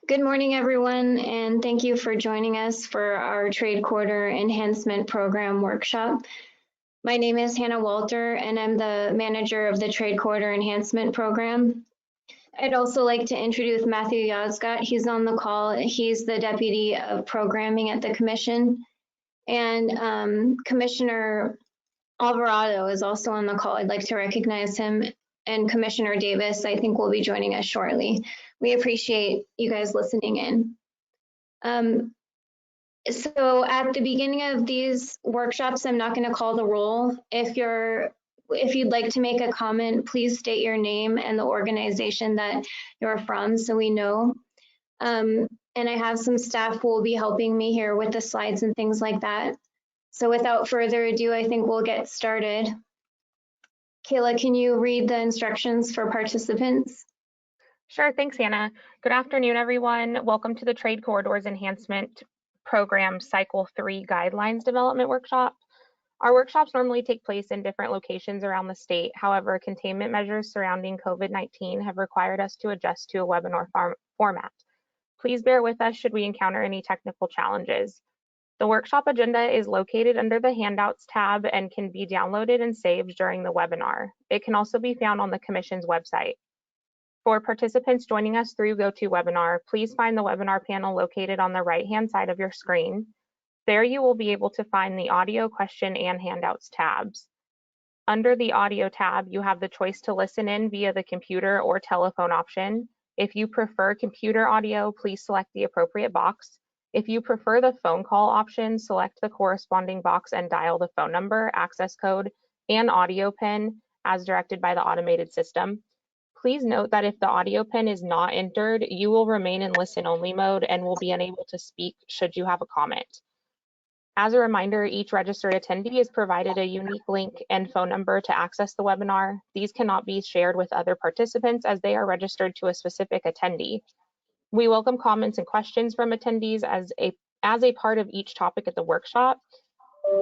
Good morning, everyone, and thank you for joining us for our Trade Quarter Enhancement Program workshop. My name is Hannah Walter, and I'm the manager of the Trade Quarter Enhancement Program. I'd also like to introduce Matthew Yozgat. He's on the call. He's the Deputy of Programming at the Commission. And Commissioner Alvarado is also on the call. I'd like to recognize him. And Commissioner Davis, I think, will be joining us shortly. We appreciate you guys listening in. So at the beginning of these workshops, I'm not going to call the roll. If you'd like to make a comment, please state your name and the organization that you're from so we know. And I have some staff who will be helping me here with the slides and things like that. So without further ado, I think we'll get started. Kayla, can you read the instructions for participants? Sure, thanks, Hannah. Good afternoon, everyone. Welcome to the Trade Corridors Enhancement Program Cycle 3 Guidelines Development Workshop. Our workshops normally take place in different locations around the state. However, containment measures surrounding COVID-19 have required us to adjust to a webinar format. Please bear with us should we encounter any technical challenges. The workshop agenda is located under the Handouts tab and can be downloaded and saved during the webinar. It can also be found on the Commission's website. For participants joining us through GoToWebinar, please find the webinar panel located on the right-hand side of your screen. There you will be able to find the Audio, Question, and Handouts tabs. Under the Audio tab, you have the choice to listen in via the computer or telephone option. If you prefer computer audio, please select the appropriate box. If you prefer the phone call option, select the corresponding box and dial the phone number, access code, and audio PIN as directed by the automated system. Please note that if the audio PIN is not entered, you will remain in listen-only mode and will be unable to speak should you have a comment. As a reminder, each registered attendee is provided a unique link and phone number to access the webinar. These cannot be shared with other participants as they are registered to a specific attendee. We welcome comments and questions from attendees as a part of each topic at the workshop.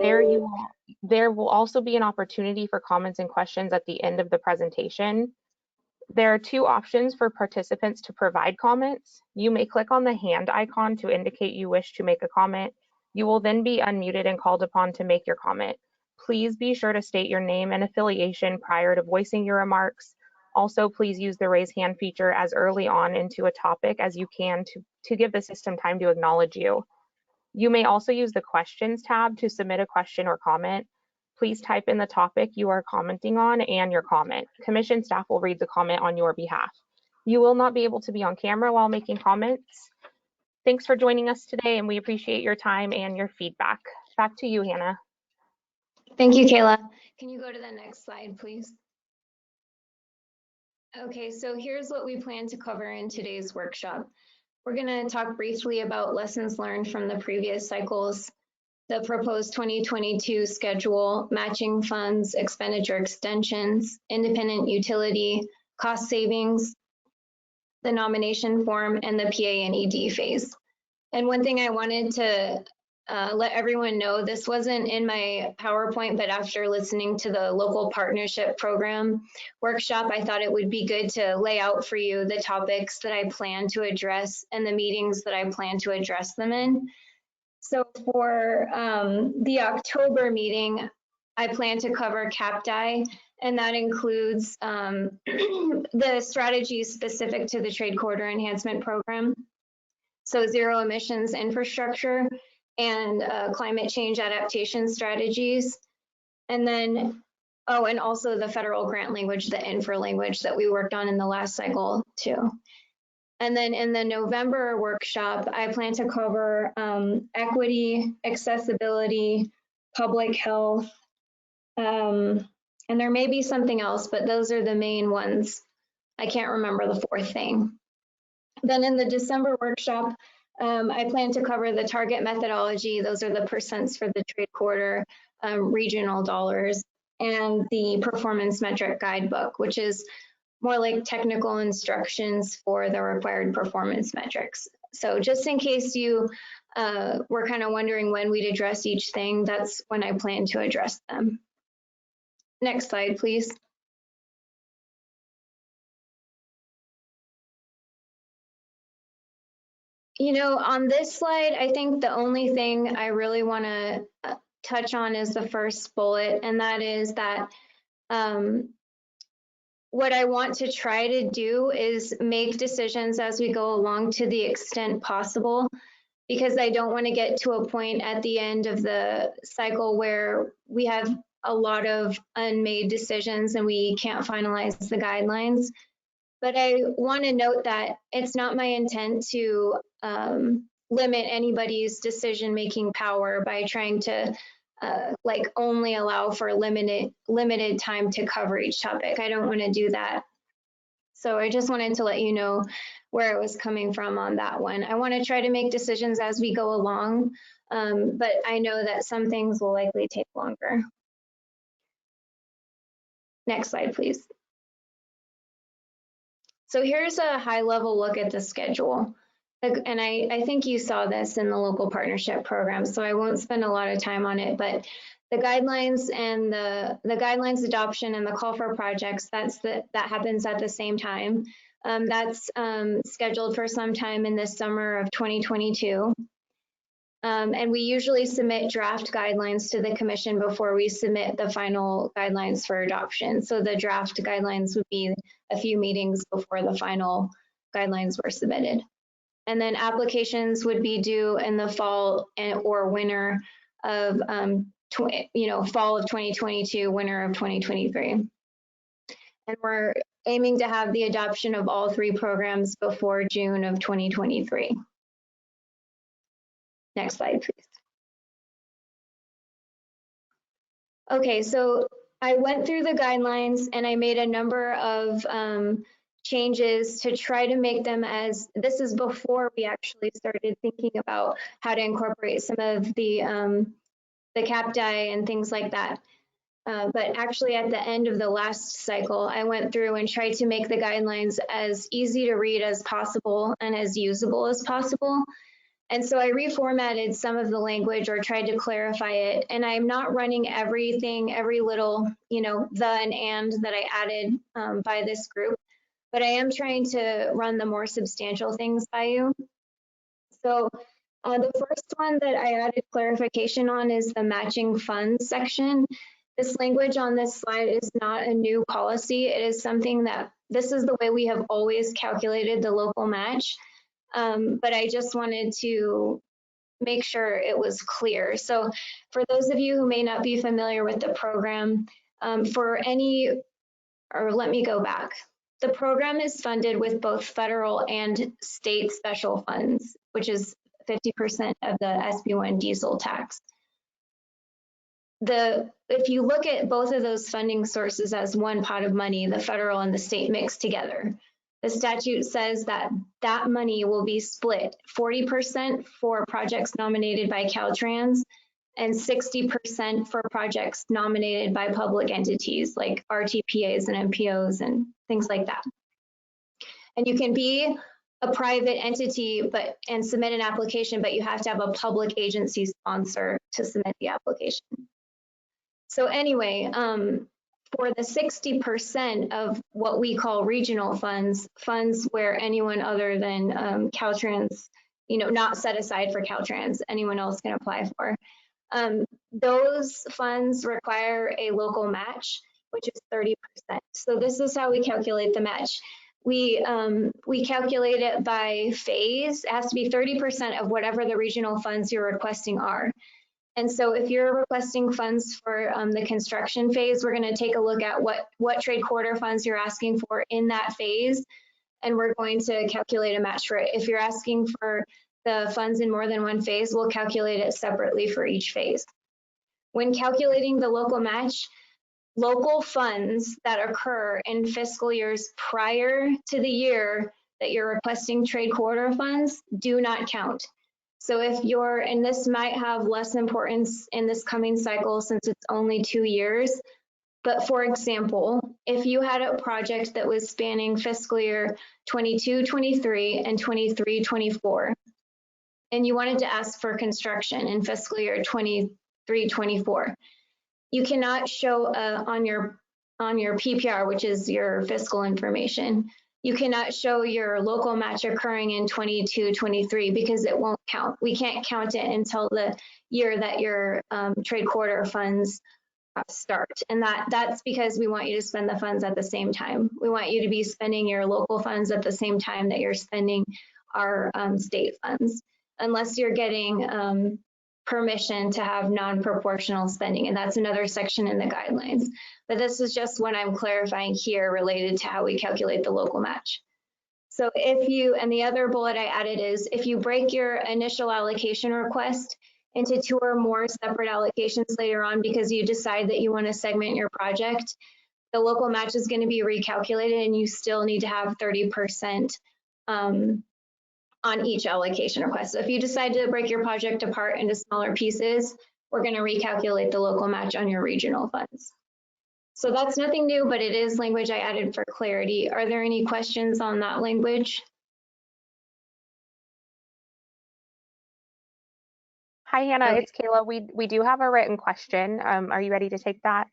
There will also be an opportunity for comments and questions at the end of the presentation. There are two options for participants to provide comments. You may click on the hand icon to indicate you wish to make a comment. You will then be unmuted and called upon to make your comment. Please be sure to state your name and affiliation prior to voicing your remarks. Also, please use the raise hand feature as early on into a topic as you can to give the system time to acknowledge you. You may also use the questions tab to submit a question or comment. Please type in the topic you are commenting on and your comment. Commission staff will read the comment on your behalf. You will not be able to be on camera while making comments. Thanks for joining us today, and we appreciate your time and your feedback. Back to you, Hannah. Thank you, Kayla. Can you go to the next slide, please? Okay, so here's what we plan to cover in today's workshop. We're going to talk briefly about lessons learned from the previous cycles, the proposed 2022 schedule, matching funds, expenditure extensions, independent utility, cost savings, the nomination form, and the PA and ED phase. And one thing I wanted to let everyone know, this wasn't in my PowerPoint, but after listening to the local partnership program workshop, I thought it would be good to lay out for you the topics that I plan to address and the meetings that I plan to address them in. So for the October meeting, I plan to cover CAPDI, and that includes the strategies specific to the Trade Corridor Enhancement Program. So zero emissions infrastructure and climate change adaptation strategies. And then, and also the federal grant language, the infra language that we worked on in the last cycle too. And then in the November workshop, I plan to cover equity, accessibility, public health, and there may be something else, but those are the main ones. I can't remember the fourth thing. Then in the December workshop, I plan to cover the target methodology. Those are the percents for the trade quarter, regional dollars, and the performance metric guidebook, which is more like technical instructions for the required performance metrics. So just in case you were kind of wondering when we'd address each thing, that's when I plan to address them. Next slide, please. You know, on this slide, I think the only thing I really want to touch on is the first bullet, and that is that what I want to try to do is make decisions as we go along to the extent possible, because I don't want to get to a point at the end of the cycle where we have a lot of unmade decisions and we can't finalize the guidelines. But I want to note that it's not my intent to limit anybody's decision-making power by trying to like only allow for limited time to cover each topic. I don't want to do that. So I just wanted to let you know where it was coming from on that one. I want to try to make decisions as we go along, but I know that some things will likely take longer. Next slide, please. So here's a high level look at the schedule. And I think you saw this in the local partnership program, so I won't spend a lot of time on it, but the guidelines and the guidelines adoption and the call for projects, that happens at the same time. That's scheduled for sometime in the summer of 2022. And we usually submit draft guidelines to the commission before we submit the final guidelines for adoption. So the draft guidelines would be a few meetings before the final guidelines were submitted. And then applications would be due in the fall or winter of, fall of 2022, winter of 2023. And we're aiming to have the adoption of all 3 programs before June of 2023. Next slide, please. Okay, so I went through the guidelines and I made a number of changes to try to make them as, this is before we actually started thinking about how to incorporate some of the CAPDI and things like that. But actually at the end of the last cycle, I went through and tried to make the guidelines as easy to read as possible and as usable as possible. And so I reformatted some of the language or tried to clarify it. And I'm not running everything, every little, the and that I added by this group, but I am trying to run the more substantial things by you. So the first one that I added clarification on is the matching funds section. This language on this slide is not a new policy. It is something that, this is the way we have always calculated the local match. But I just wanted to make sure it was clear. So for those of you who may not be familiar with the program, let me go back. The program is funded with both federal and state special funds, which is 50% of the SB1 diesel tax. If you look at both of those funding sources as one pot of money, the federal and the state mixed together, the statute says that that money will be split 40% for projects nominated by Caltrans and 60% for projects nominated by public entities like RTPAs and MPOs and things like that. And you can be a private entity and submit an application, but you have to have a public agency sponsor to submit the application. So anyway, for the 60% of what we call regional funds, funds where anyone other than Caltrans, not set aside for Caltrans, anyone else can apply for, those funds require a local match, which is 30%. So this is how we calculate the match. We calculate it by phase. It has to be 30% of whatever the regional funds you're requesting are. And so if you're requesting funds for the construction phase, we're going to take a look at what trade quarter funds you're asking for in that phase, and we're going to calculate a match for it. If you're asking for the funds in more than one phase, we'll calculate it separately for each phase. When calculating the local match, local funds that occur in fiscal years prior to the year that you're requesting trade quarter funds do not count. So if and this might have less importance in this coming cycle since it's only 2 years, but for example, if you had a project that was spanning fiscal year 22-23 and 23-24, and you wanted to ask for construction in fiscal year 23-24, you cannot show on your PPR, which is your fiscal information, you cannot show your local match occurring in 22, 23 because it won't count. We can't count it until the year that your trade corridor funds start. And that's because we want you to spend the funds at the same time. We want you to be spending your local funds at the same time that you're spending our state funds, unless you're getting permission to have non-proportional spending. And that's another section in the guidelines. But this is just what I'm clarifying here related to how we calculate the local match. So if you, and the other bullet I added is, if you break your initial allocation request into 2 or more separate allocations later on because you decide that you want to segment your project, the local match is going to be recalculated and you still need to have 30% on each allocation request. So if you decide to break your project apart into smaller pieces, we're going to recalculate the local match on your regional funds. So that's nothing new, but it is language I added for clarity. Are there any questions on that language? Hi, Hannah, Okay. it's Kayla. We do have a written question. Are you ready to take that?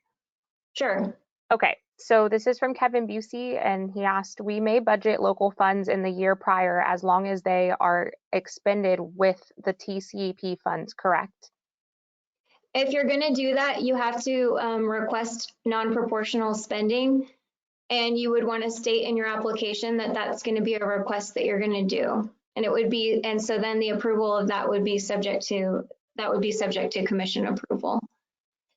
Sure. Okay, so this is from Kevin Busey, and he asked, we may budget local funds in the year prior as long as they are expended with the TCEP funds, correct? If you're going to do that, you have to request non-proportional spending, and you would want to state in your application that that's going to be a request that you're going to do. And it would be, and so then the approval of that would be subject to commission approval.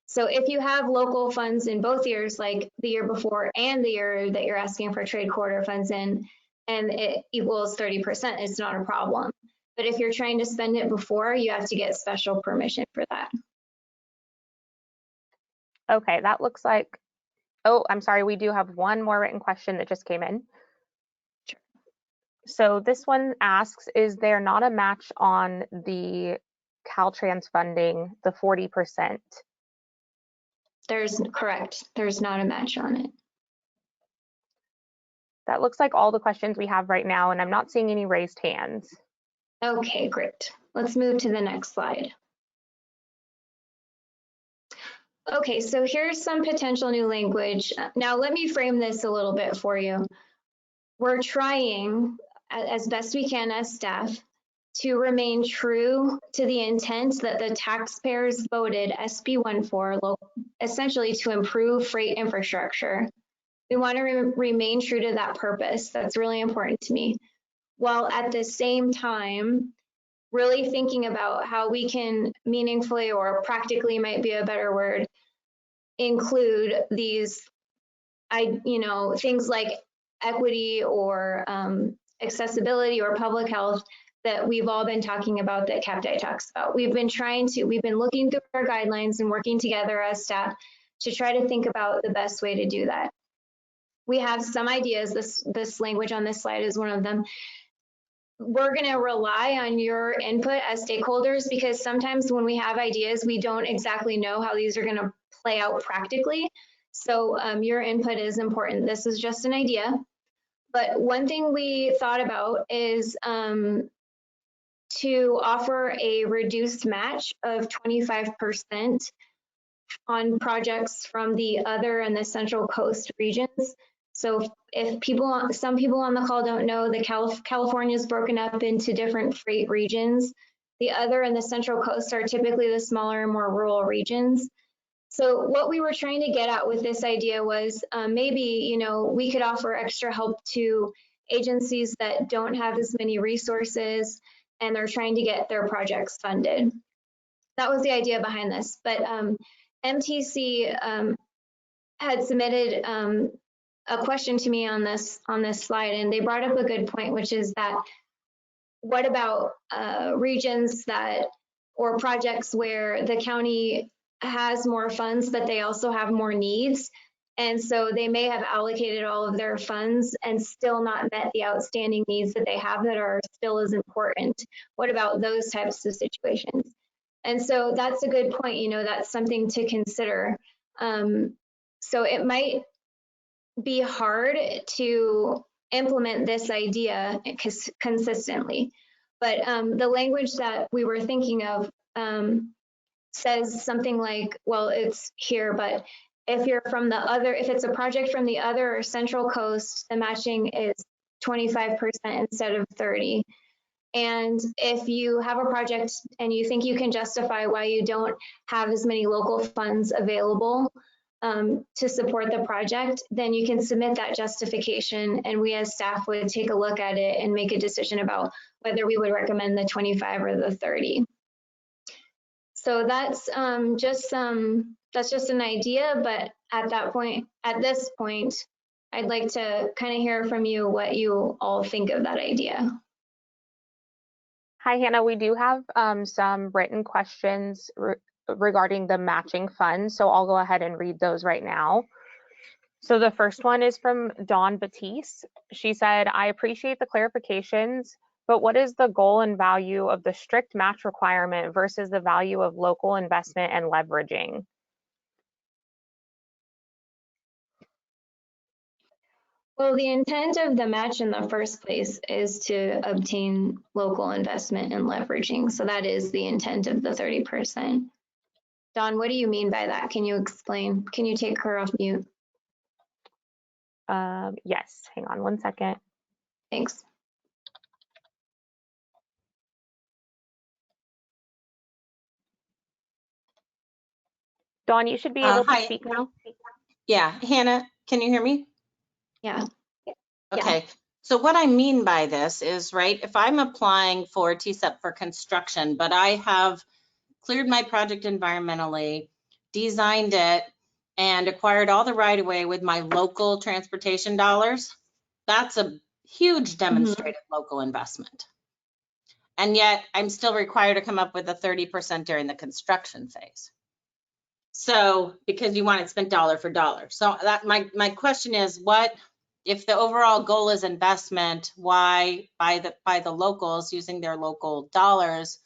So if you have local funds in both years, like the year before and the year that you're asking for trade corridor funds in, and it equals 30%, it's not a problem. But if you're trying to spend it before, you have to get special permission for that. Okay, that looks like, oh, I'm sorry, we do have one more written question that just came in. Sure. So this one asks, is there not a match on the Caltrans funding, the 40%? Correct. There's not a match on it. That looks like all the questions we have right now, and I'm not seeing any raised hands. Okay, great. Let's move to the next slide. Okay, so here's some potential new language. Now let me frame this a little bit for you. We're trying, as best we can as staff, to remain true to the intent that the taxpayers voted SB1 for, essentially to improve freight infrastructure. We want to remain true to that purpose. That's really important to me, while at the same time really thinking about how we can meaningfully, or practically might be a better word, include these things like equity or accessibility or public health that we've all been talking about, that CAPDI talks about. We've been looking through our guidelines and working together as staff to try to think about the best way to do that. We have some ideas. This language on this slide is one of them. We're going to rely on your input as stakeholders, because sometimes when we have ideas, we don't exactly know how these are going to play out practically. So your input is important. This is just an idea. But one thing we thought about is to offer a reduced match of 25% on projects from the other and the Central Coast regions. So if some people on the call don't know, California is broken up into different freight regions. The other and the Central Coast are typically the smaller and more rural regions. So what we were trying to get at with this idea was maybe, we could offer extra help to agencies that don't have as many resources and they're trying to get their projects funded. That was the idea behind this. But MTC had submitted a question to me on this slide, and they brought up a good point, which is that what about regions or projects where the county has more funds, but they also have more needs. And so they may have allocated all of their funds and still not met the outstanding needs that they have that are still as important. What about those types of situations? And so that's a good point, that's something to consider. So it might be hard to implement this idea consistently, but the language that we were thinking of says something like, well, it's here, but if it's a project from the other or Central Coast, the matching is 25% instead of 30. And if you have a project and you think you can justify why you don't have as many local funds available to support the project, then you can submit that justification, and we as staff would take a look at it and make a decision about whether we would recommend the 25 or the 30. So that's just an idea, but at this point, I'd like to kind of hear from you what you all think of that idea. Hi, Hannah. We do have some written questions regarding the matching funds, so I'll go ahead and read those right now. So the first one is from Dawn Batiste. She said, I appreciate the clarifications, but what is the goal and value of the strict match requirement versus the value of local investment and leveraging? Well, the intent of the match in the first place is to obtain local investment and leveraging. So that is the intent of the 30%. Dawn, what do you mean by that? Can you explain? Can you take her off mute? Yes, hang on one second. Thanks. Dawn, you should be able to speak now. Yeah, Hannah, can you hear me? Yeah. Okay, so what I mean by this is, right, if I'm applying for TSEP for construction, but I have cleared my project environmentally, designed it, and acquired all the right-of-way with my local transportation dollars, that's a huge demonstrated local investment. And yet I'm still required to come up with a 30% during the construction phase. So, because you want it spent dollar for dollar. So that my question is, what if the overall goal is investment, why by the locals using their local dollars,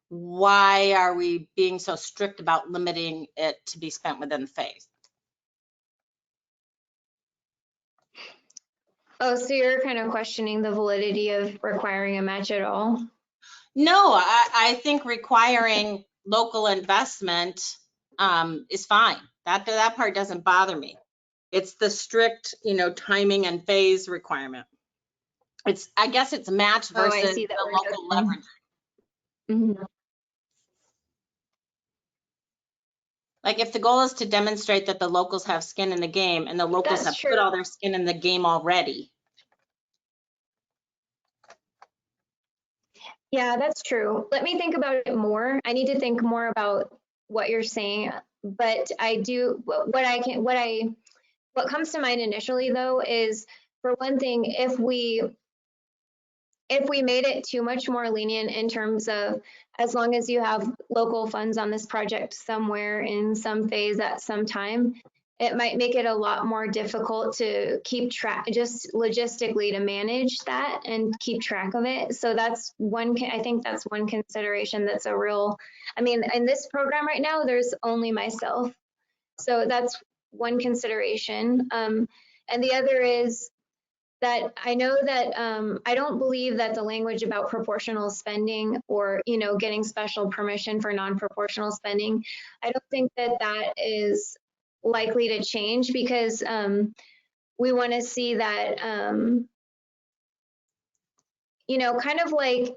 why are we being so strict about limiting it to be spent within the phase? Oh, so you're kind of questioning the validity of requiring a match at all? No, I think requiring local investment is fine. That part doesn't bother me. It's the strict, timing and phase requirement. I guess it's match versus the local leverage. Mm-hmm. Like if the goal is to demonstrate that the locals have skin in the game, and the locals have put all their skin in the game already. Yeah, that's true. Let me think about it more. I need to think more about what you're saying, but I do what comes to mind initially though is, for one thing, if we made it too much more lenient in terms of, as long as you have local funds on this project somewhere in some phase at some time, it might make it a lot more difficult to keep track, just logistically to manage that and keep track of it. So that's I think that's one consideration that's a real, in this program right now, there's only myself. So that's one consideration. And the other is that I know that I don't believe that the language about proportional spending or, getting special permission for non-proportional spending, I don't think that that is likely to change, because we want to see that, kind of like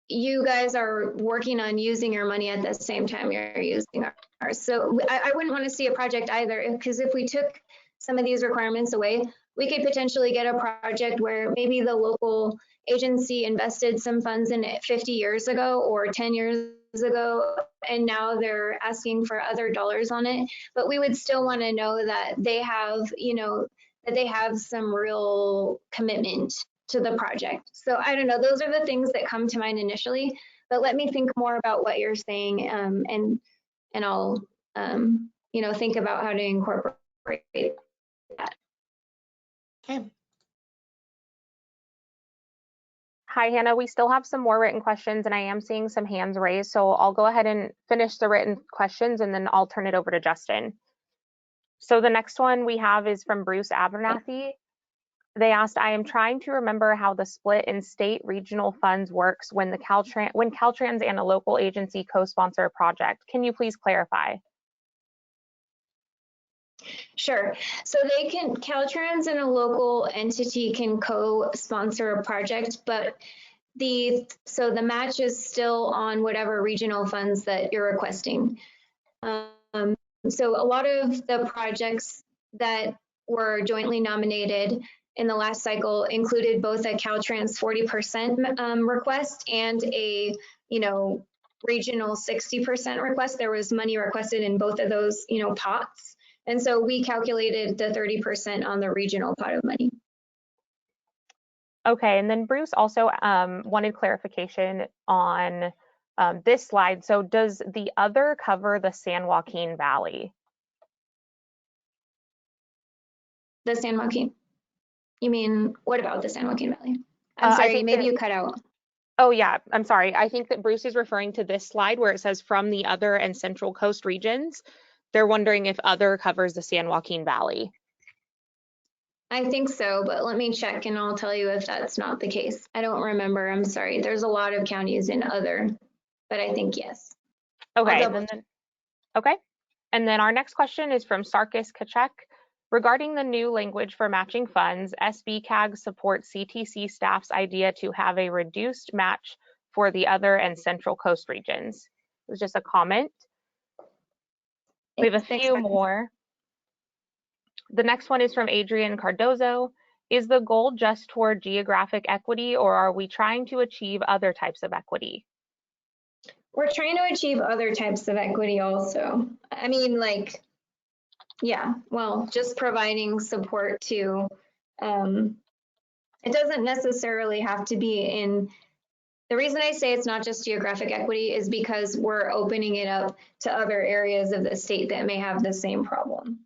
you guys are working on using your money at the same time you're using ours. So I wouldn't want to see a project either, because if we took some of these requirements away, we could potentially get a project where maybe the local agency invested some funds in it 50 years ago or 10 years ago, and now they're asking for other dollars on it. But we would still want to know that they have, that they have some real commitment to the project. So I don't know, those are the things that come to mind initially, but let me think more about what you're saying, and I'll, think about how to incorporate that. Okay. Hi, Hannah. We still have some more written questions, and I am seeing some hands raised, so I'll go ahead and finish the written questions, and then I'll turn it over to Justin. So the next one we have is from Bruce Abernathy. They asked, I am trying to remember how the split in state regional funds works when Caltrans and a local agency co-sponsor a project. Can you please clarify? Sure. So they can, Caltrans and a local entity can co-sponsor a project, but so the match is still on whatever regional funds that you're requesting. So a lot of the projects that were jointly nominated in the last cycle included both a Caltrans 40% request and a, regional 60% request. There was money requested in both of those, pots. And so we calculated the 30% on the regional pot of money. Okay, and then Bruce also wanted clarification on this slide. So does the other cover the San Joaquin Valley? The San Joaquin? You mean, what about the San Joaquin Valley? I'm sorry, maybe you cut out. Oh yeah, I'm sorry. I think that Bruce is referring to this slide where it says from the other and Central Coast regions. They're wondering if other covers the San Joaquin Valley. I think so, but let me check and I'll tell you if that's not the case. I don't remember, I'm sorry. There's a lot of counties in other, but I think yes. Okay, okay. And then our next question is from Sarkis Kachek. Regarding the new language for matching funds, SBCAG supports CTC staff's idea to have a reduced match for the other and Central Coast regions. It was just a comment. We have a few more. The next one is from Adrian Cardozo. Is the goal just toward geographic equity, or are we trying to achieve other types of equity? We're trying to achieve other types of equity also. I mean, yeah, well, just providing support to, it doesn't necessarily have to be in, the reason I say it's not just geographic equity is because we're opening it up to other areas of the state that may have the same problem.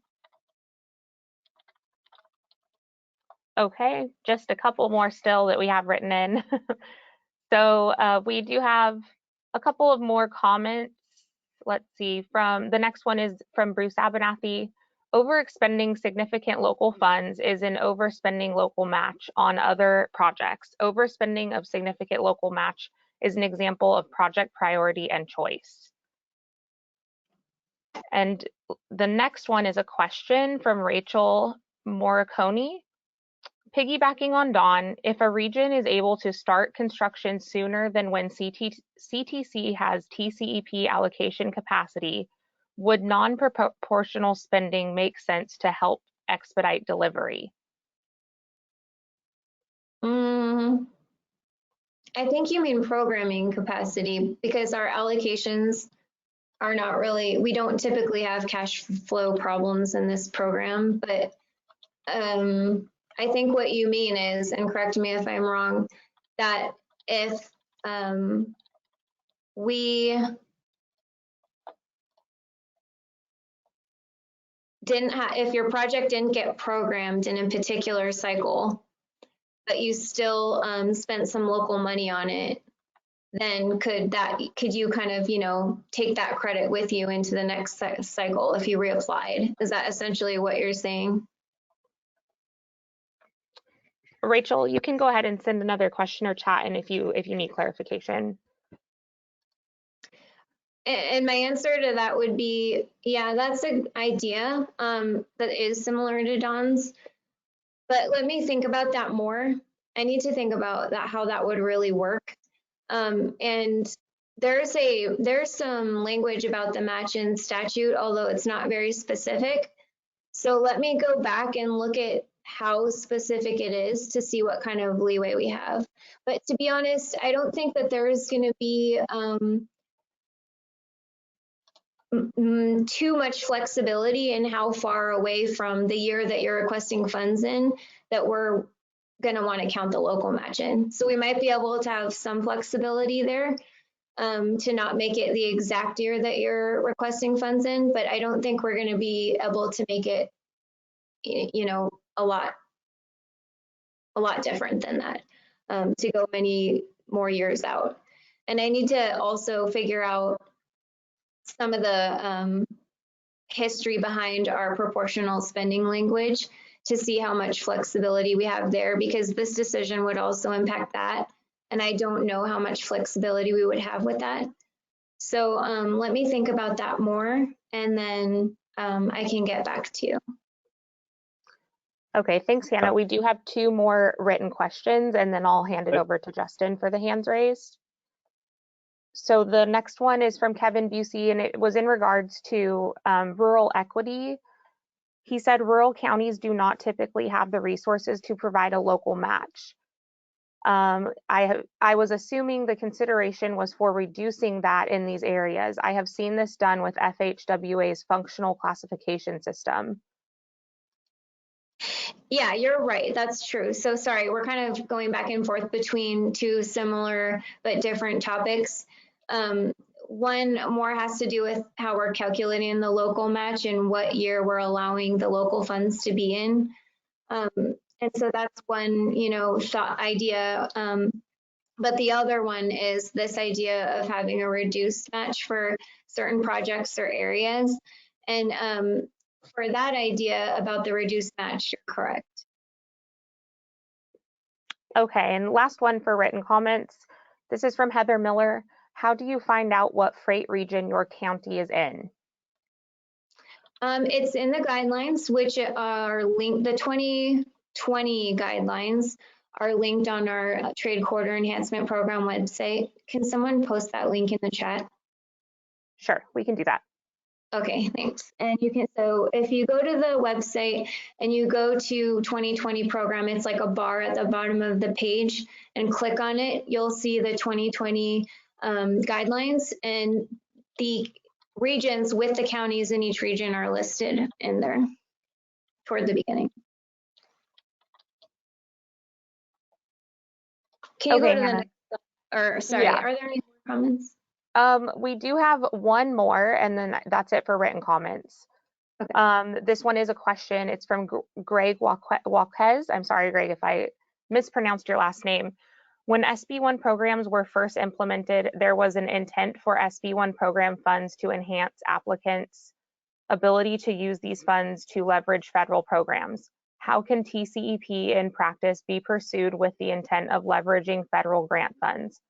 Okay, just a couple more still that we have written in. So we do have a couple of more comments. Let's see, the next one is from Bruce Abernathy. Overexpending significant local funds is an overspending local match on other projects. Overspending of significant local match is an example of project priority and choice. And the next one is a question from Rachel Moricone. Piggybacking on Dawn, if a region is able to start construction sooner than when CTC has TCEP allocation capacity, would non-proportional spending make sense to help expedite delivery? I think you mean programming capacity, because our allocations are not really, we don't typically have cash flow problems in this program, but I think what you mean is, and correct me if I'm wrong, that if if your project didn't get programmed in a particular cycle, but you still spent some local money on it, then could you kind of, take that credit with you into the next cycle if you reapplied? Is that essentially what you're saying? Rachel, you can go ahead and send another question or chat in if you need clarification. And my answer to that would be, yeah, that's an idea that is similar to Dawn's, but let me think about that more. I need to think about that, how that would really work. And there's some language about the match in statute, although it's not very specific. So let me go back and look at how specific it is to see what kind of leeway we have. But to be honest, I don't think that there's going to be too much flexibility in how far away from the year that you're requesting funds in that we're going to want to count the local match in. So we might be able to have some flexibility there to not make it the exact year that you're requesting funds in, but I don't think we're going to be able to make it, a lot different than that to go many more years out. And I need to also figure out some of the history behind our proportional spending language to see how much flexibility we have there, because this decision would also impact that. And I don't know how much flexibility we would have with that. So let me think about that more, and then I can get back to you. Okay, thanks, Hannah. We do have 2 more written questions, and then I'll hand it Okay. over to Justin for the hands raised. So the next one is from Kevin Busey, and it was in regards to rural equity. He said rural counties do not typically have the resources to provide a local match. I was assuming the consideration was for reducing that in these areas. I have seen this done with FHWA's functional classification system. Yeah, you're right. That's true. So sorry, we're kind of going back and forth between 2 similar but different topics. One more has to do with how we're calculating the local match and what year we're allowing the local funds to be in. And so that's one, thought idea. But the other one is this idea of having a reduced match for certain projects or areas. And for that idea about the reduced match, you're correct. Okay, and last one for written comments. This is from Heather Miller. How do you find out what freight region your county is in? It's in the guidelines, which are linked, the 2020 guidelines are linked on our Trade Corridor Enhancement Program website. Can someone post that link in the chat? Sure, we can do that. Okay, thanks. And you can, so if you go to the website and you go to 2020 program, it's like a bar at the bottom of the page, and click on it, you'll see the 2020 guidelines, and the regions with the counties in each region are listed in there toward the beginning. Can you Okay, go to Hannah. the next, or sorry, Yeah. are there any more comments? We do have one more, and then that's it for written comments. Okay. This one is a question. It's from Greg Walquez. I'm sorry, Greg, if I mispronounced your last name. When SB1 programs were first implemented, there was an intent for SB1 program funds to enhance applicants' ability to use these funds to leverage federal programs. How can TCEP in practice be pursued with the intent of leveraging federal grant funds?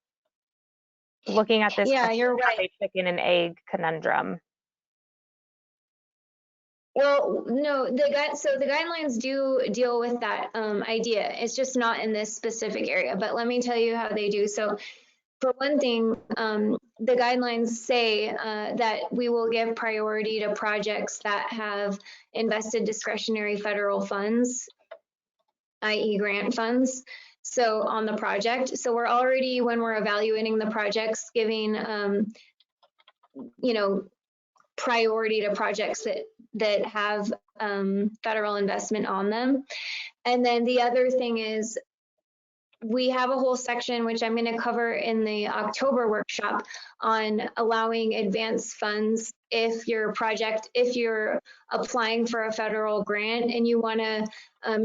Looking at this, Yeah, you're right. a chicken and egg conundrum. Well, no, so the guidelines do deal with that idea. It's just not in this specific area, but let me tell you how they do. So for one thing, the guidelines say that we will give priority to projects that have invested discretionary federal funds, i.e. grant funds. So on the project, so we're already, when we're evaluating the projects, giving, priority to projects that have federal investment on them. And then the other thing is, we have a whole section, which I'm going to cover in the October workshop, on allowing advance funds if you're applying for a federal grant and you want to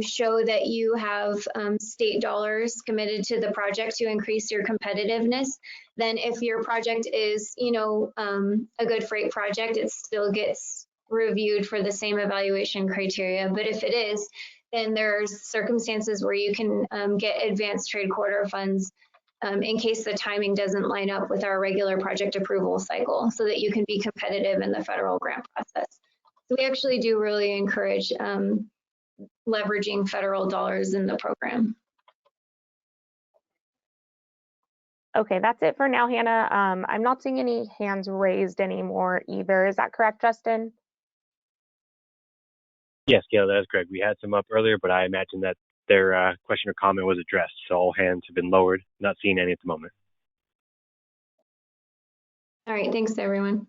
show that you have state dollars committed to the project to increase your competitiveness. Then if your project is, a good freight project, it still gets reviewed for the same evaluation criteria. But if it is, then there's circumstances where you can get advanced trade corridor funds in case the timing doesn't line up with our regular project approval cycle, so that you can be competitive in the federal grant process. So we actually do really encourage leveraging federal dollars in the program. Okay, that's it for now, Hannah. I'm not seeing any hands raised anymore either. Is that correct, Justin? Yes, Gail, that is correct. We had some up earlier, but I imagine that their question or comment was addressed. So all hands have been lowered. Not seeing any at the moment. All right, thanks everyone.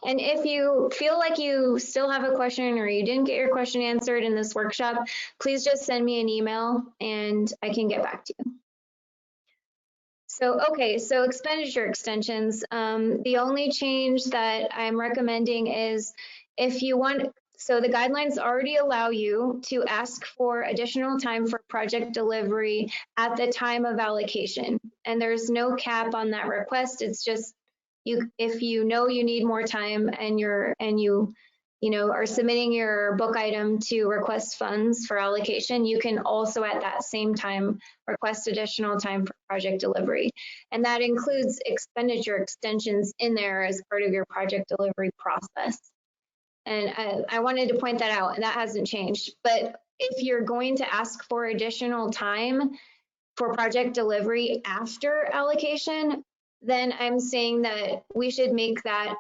And if you feel like you still have a question or you didn't get your question answered in this workshop, please just send me an email and I can get back to you. So, okay, so expenditure extensions. The only change that I'm recommending is if you want, so the guidelines already allow you to ask for additional time for project delivery at the time of allocation. And there's no cap on that request. It's just if you know you need more time and you are submitting your book item to request funds for allocation, you can also at that same time request additional time for project delivery. And that includes expenditure extensions in there as part of your project delivery process. And I wanted to point that out, and that hasn't changed. But if you're going to ask for additional time for project delivery after allocation, then I'm saying that we should make that,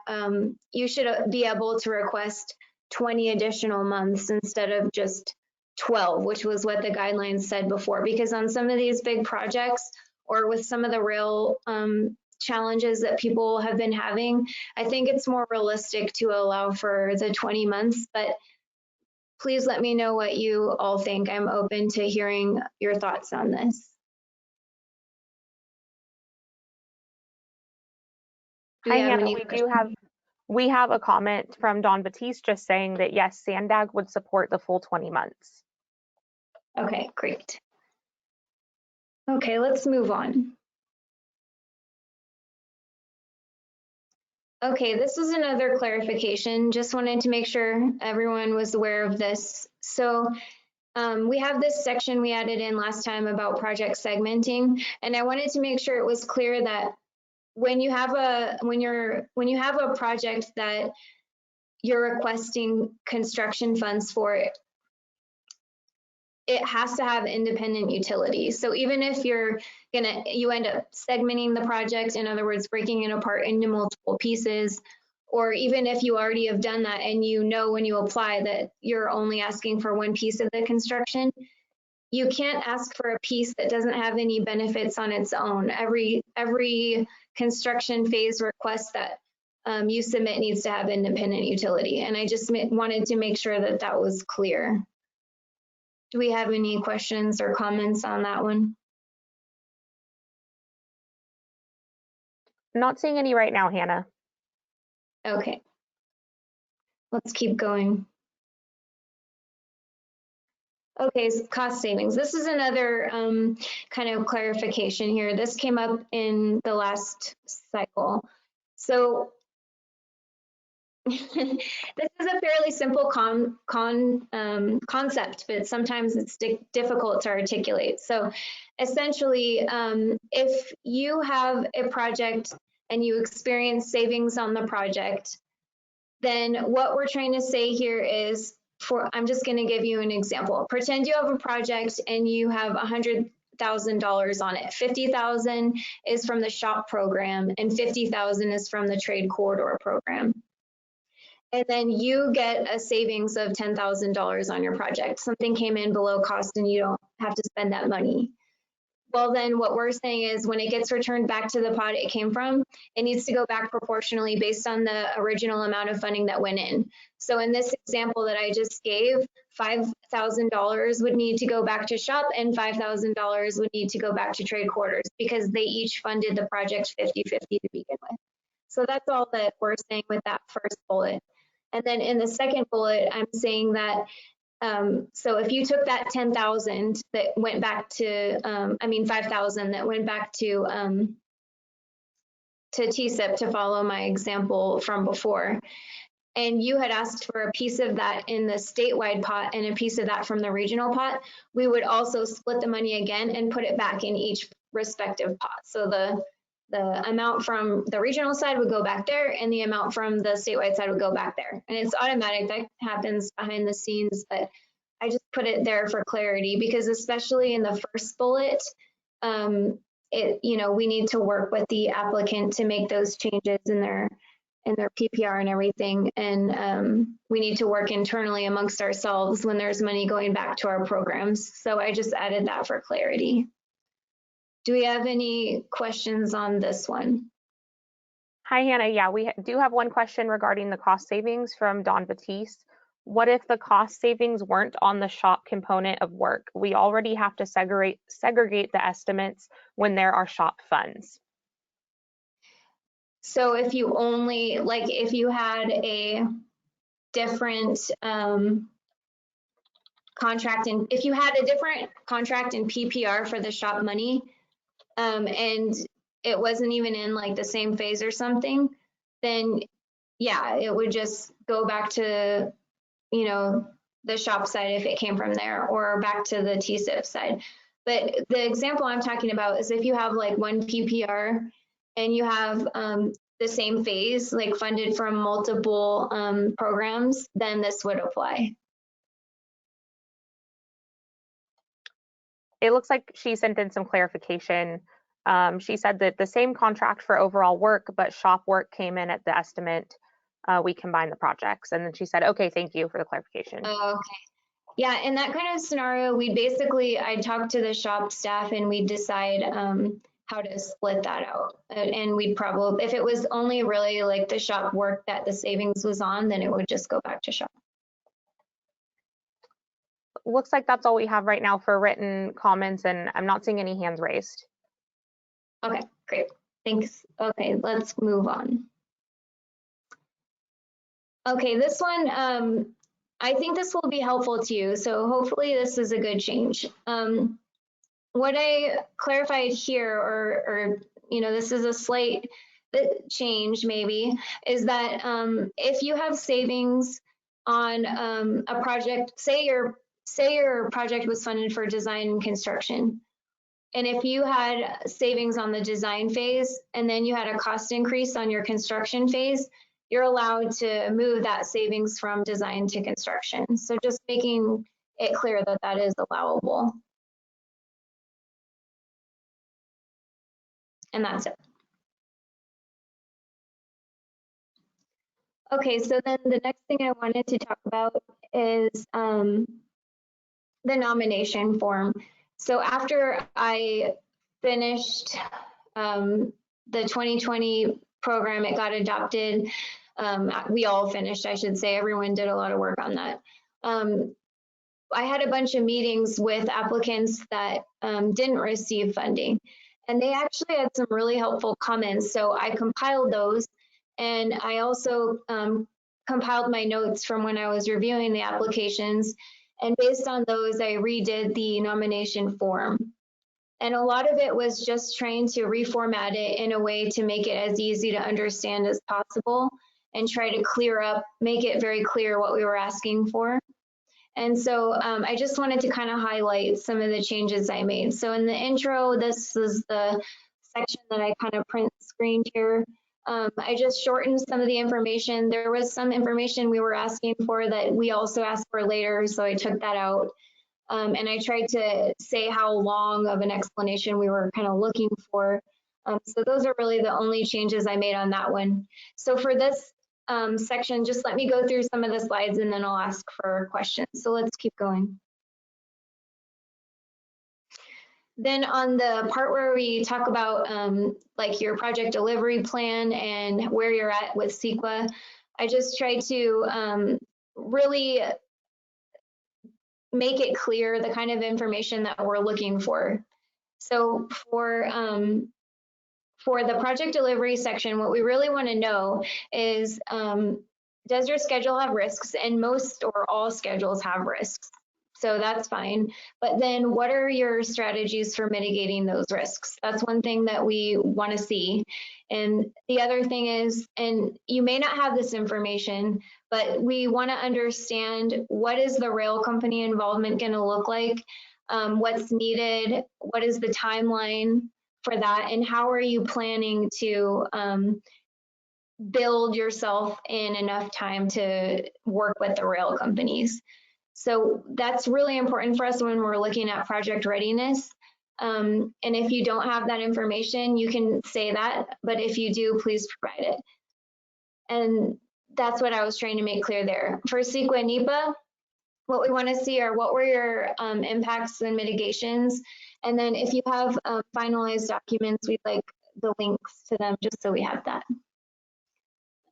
you should be able to request 20 additional months instead of just 12, which was what the guidelines said before. Because on some of these big projects, or with some of the real challenges that people have been having, I think it's more realistic to allow for the 20 months. But please let me know what you all think. I'm open to hearing your thoughts on this. Hi, Hannah. We have a comment from Don Batiste just saying that yes, Sandag would support the full 20 months. Okay, great. Okay, let's move on. Okay, this is another clarification. Just wanted to make sure everyone was aware of this. So we have this section we added in last time about project segmenting, and I wanted to make sure it was clear that when you have a project that you're requesting construction funds for, it has to have independent utility. So even if you end up segmenting the project, in other words, breaking it apart into multiple pieces, or even if you already have done that and you know when you apply that you're only asking for one piece of the construction, you can't ask for a piece that doesn't have any benefits on its own. Every construction phase request that you submit needs to have independent utility. And I just wanted to make sure that that was clear. Do we have any questions or comments on that one? Not seeing any right now, Hannah. Okay. Let's keep going. Okay, so cost savings. This is another kind of clarification here. This came up in the last cycle. So this is a fairly simple concept, but sometimes it's difficult to articulate. So essentially, if you have a project and you experience savings on the project, then what we're trying to say here is, I'm just going to give you an example. Pretend you have a project and you have $100,000 on it. 50,000 is from the SHOP program and 50,000 is from the trade corridor program. And then you get a savings of $10,000 on your project. Something came in below cost and you don't have to spend that money. Well, then what we're saying is when it gets returned back to the pot it came from, it needs to go back proportionally based on the original amount of funding that went in. So in this example that I just gave, $5,000 would need to go back to SHOP and $5,000 would need to go back to trade quarters because they each funded the project 50-50 to begin with. So that's all that we're saying with that first bullet. And then in the second bullet, I'm saying that so if you took that 10,000 that went back to, 5,000 that went back to TSIP, to follow my example from before, and you had asked for a piece of that in the statewide pot and a piece of that from the regional pot, we would also split the money again and put it back in each respective pot. So the amount from the regional side would go back there and the amount from the statewide side would go back there. And it's automatic, that happens behind the scenes, but I just put it there for clarity because especially in the first bullet, we need to work with the applicant to make those changes in their PPR and everything. And we need to work internally amongst ourselves when there's money going back to our programs. So I just added that for clarity. Do we have any questions on this one? Hi, Hannah. Yeah, we do have one question regarding the cost savings from Don Batiste. What if the cost savings weren't on the SHOP component of work? We already have to segregate the estimates when there are SHOP funds. So if you only, if you had a different contract, and if you had a different contract in PPR for the SHOP money, and it wasn't even in the same phase or something, then yeah, it would just go back to, the SHOP side if it came from there, or back to the TSIP side. But the example I'm talking about is if you have one PPR and you have the same phase, funded from multiple programs, then this would apply. it looks like she sent in some clarification. She said that the same contract for overall work, but shop work came in at the estimate. We combined the projects. And then she said, okay, thank you for the clarification. Oh, okay. Yeah, in that kind of scenario, I talked to the shop staff and we'd decide how to split that out. And we'd probably, if it was only really like the shop work that the savings was on, then it would just go back to shop. Looks like that's all we have right now for written comments, and I'm not seeing any hands raised. Okay, great. Thanks. Okay, let's move on. Okay, this one, I think this will be helpful to you. So hopefully this is a good change. What I clarified here, or this is a slight change maybe, is that if you have savings on a project, say your project was funded for design and construction, and if you had savings on the design phase and then you had a cost increase on your construction phase, you're allowed to move that savings from design to construction. So just making it clear that that is allowable. And that's it. Okay, so then the next thing I wanted to talk about is the nomination form. So after I finished the 2020 program, it got adopted. We all finished, I should say. Everyone did a lot of work on that. I had a bunch of meetings with applicants that didn't receive funding, and they actually had some really helpful comments. So I compiled those, and I also compiled my notes from when I was reviewing the applications. And based on those, I redid the nomination form. And a lot of it was just trying to reformat it in a way to make it as easy to understand as possible and try to make it very clear what we were asking for. And so I just wanted to kind of highlight some of the changes I made. So in the intro, this is the section that I kind of print screened here. I just shortened some of the information. There was some information we were asking for that we also asked for later, so I took that out. And I tried to say how long of an explanation we were kind of looking for. So those are really the only changes I made on that one. So for this section, just let me go through some of the slides and then I'll ask for questions. So let's keep going. Then on the part where we talk about like your project delivery plan and where you're at with CEQA, I just tried to really make it clear the kind of information that we're looking for. So for the project delivery section, what we really want to know is, does your schedule have risks? And most or all schedules have risks. So that's fine. But then what are your strategies for mitigating those risks? That's one thing that we want to see. And the other thing is, and you may not have this information, but we want to understand, what is the rail company involvement going to look like? What's needed? What is the timeline for that? And how are you planning to build yourself in enough time to work with the rail companies? So that's really important for us when we're looking at project readiness. And if you don't have that information, you can say that, but if you do, please provide it. And that's what I was trying to make clear there. For CEQA NEPA, what we want to see are, what were your impacts and mitigations? And then if you have finalized documents, we'd like the links to them just so we have that.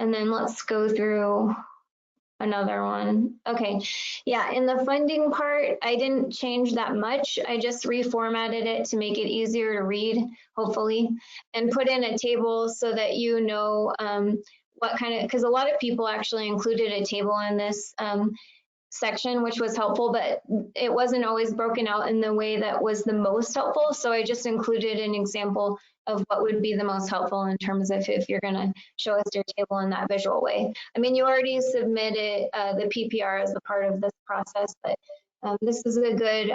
And then let's go through another one. Okay, yeah, in the funding part, I didn't change that much. I just reformatted it to make it easier to read, hopefully, and put in a table so that you know what kind of, because a lot of people actually included a table in this section, which was helpful, but it wasn't always broken out in the way that was the most helpful. So I just included an example of what would be the most helpful in terms of if you're going to show us your table in that visual way. I mean, you already submitted the PPR as a part of this process, but this is a good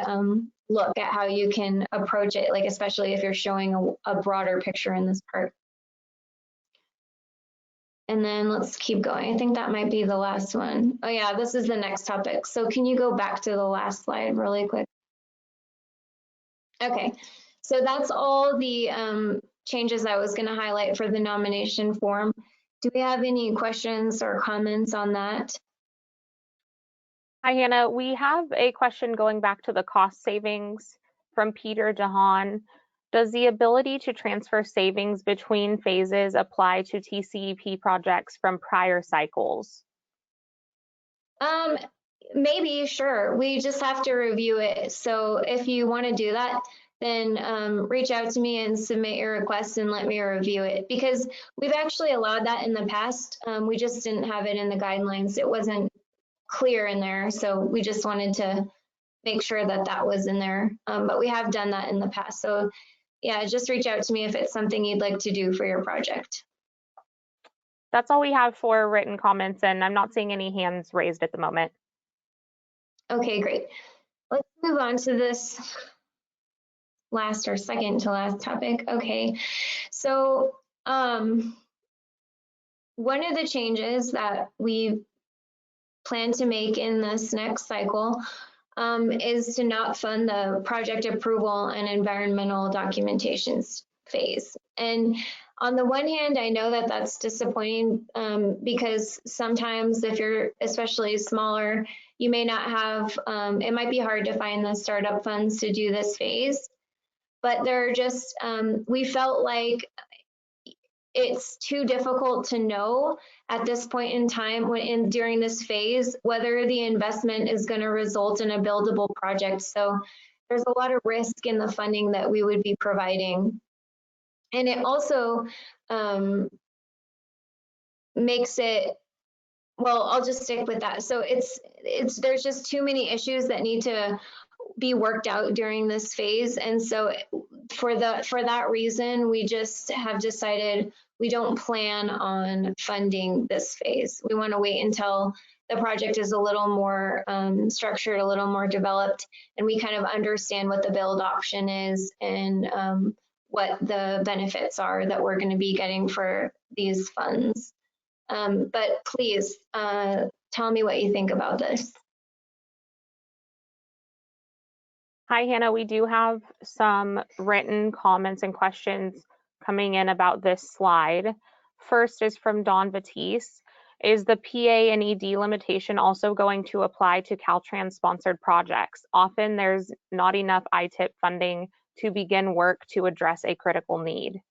look at how you can approach it, like especially if you're showing a broader picture in this part. And then let's keep going. I think that might be the last one. Oh yeah, this is the next topic. So can you go back to the last slide really quick? Okay, so that's all the changes I was going to highlight for the nomination form. Do we have any questions or comments on that? Hi, Hannah. We have a question going back to the cost savings from Peter DeHaan. Does the ability to transfer savings between phases apply to TCEP projects from prior cycles? Maybe, sure. We just have to review it. So if you want to do that, then reach out to me and submit your request and let me review it, because we've actually allowed that in the past. We just didn't have it in the guidelines. It wasn't clear in there. So we just wanted to make sure that that was in there. But we have done that in the past. So yeah, just reach out to me if it's something you'd like to do for your project. That's all we have for written comments, and I'm not seeing any hands raised at the moment. Okay, great. Let's move on to this last or second to last topic. Okay, so one of the changes that we plan to make in this next cycle is to not fund the project approval and environmental documentations phase. And on the one hand, I know that that's disappointing because sometimes if you're especially smaller, you may not have, it might be hard to find the startup funds to do this phase. But they're just, we felt like it's too difficult to know at this point in time during this phase whether the investment is going to result in a buildable project. So there's a lot of risk in the funding that we would be providing. And it also makes it, well, I'll just stick with that. So there's just too many issues that need to be worked out during this phase. And so for that reason, we just have decided we don't plan on funding this phase. We want to wait until the project is a little more structured, a little more developed, and we kind of understand what the build option is and what the benefits are that we're going to be getting for these funds. But please tell me what you think about this. Hi, Hannah. We do have some written comments and questions coming in about this slide. First is from Don Batiste. Is the PA and ED limitation also going to apply to Caltrans sponsored projects? Often there's not enough ITIP funding to begin work to address a critical need.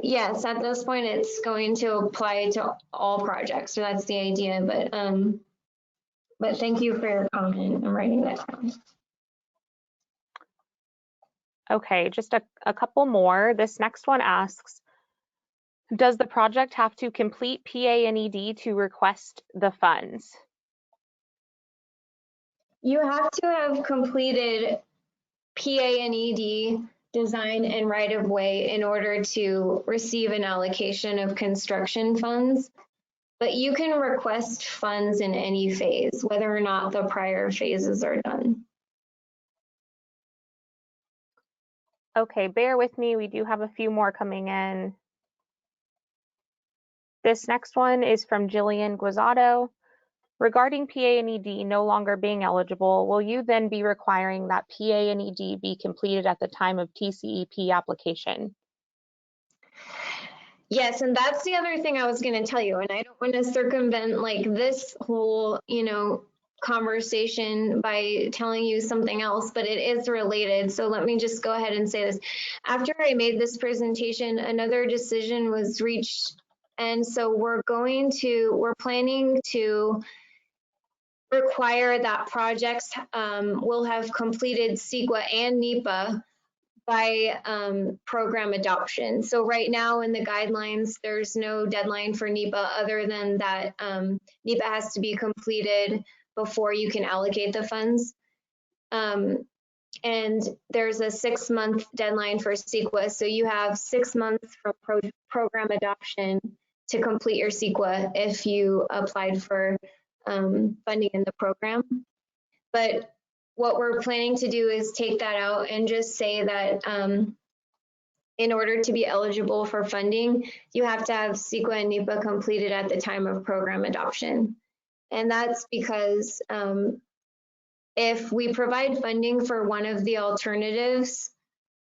Yes, at this point, it's going to apply to all projects. So that's the idea. But thank you for your comment. I'm writing that down. Okay, just a couple more. This next one asks, does the project have to complete PA and ED to request the funds? You have to have completed PA and ED design and right of way in order to receive an allocation of construction funds. But you can request funds in any phase, whether or not the prior phases are done. Okay, bear with me. We do have a few more coming in. This next one is from Jillian Guizato. Regarding PA and ED no longer being eligible, will you then be requiring that PA and ED be completed at the time of TCEP application? Yes, and that's the other thing I was going to tell you, and I don't want to circumvent like this whole, conversation by telling you something else, but it is related. So let me just go ahead and say this. After I made this presentation, another decision was reached, and so we're planning to require that projects will have completed CEQA and NEPA by program adoption. So right now in the guidelines, there's no deadline for NEPA other than that NEPA has to be completed before you can allocate the funds. And there's a 6-month deadline for CEQA. So you have 6 months from program adoption to complete your CEQA if you applied for funding in the program. But what we're planning to do is take that out and just say that in order to be eligible for funding, you have to have CEQA and NEPA completed at the time of program adoption. And that's because if we provide funding for one of the alternatives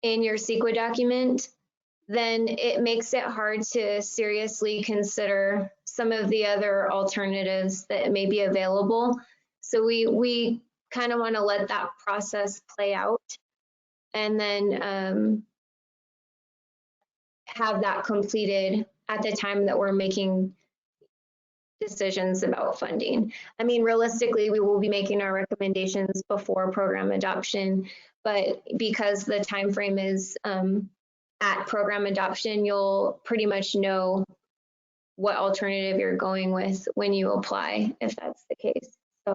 in your CEQA document, then it makes it hard to seriously consider some of the other alternatives that may be available. So we kind of want to let that process play out and then have that completed at the time that we're making decisions about funding. I mean, realistically, we will be making our recommendations before program adoption, but because the time frame is at program adoption, you'll pretty much know what alternative you're going with when you apply, if that's the case. So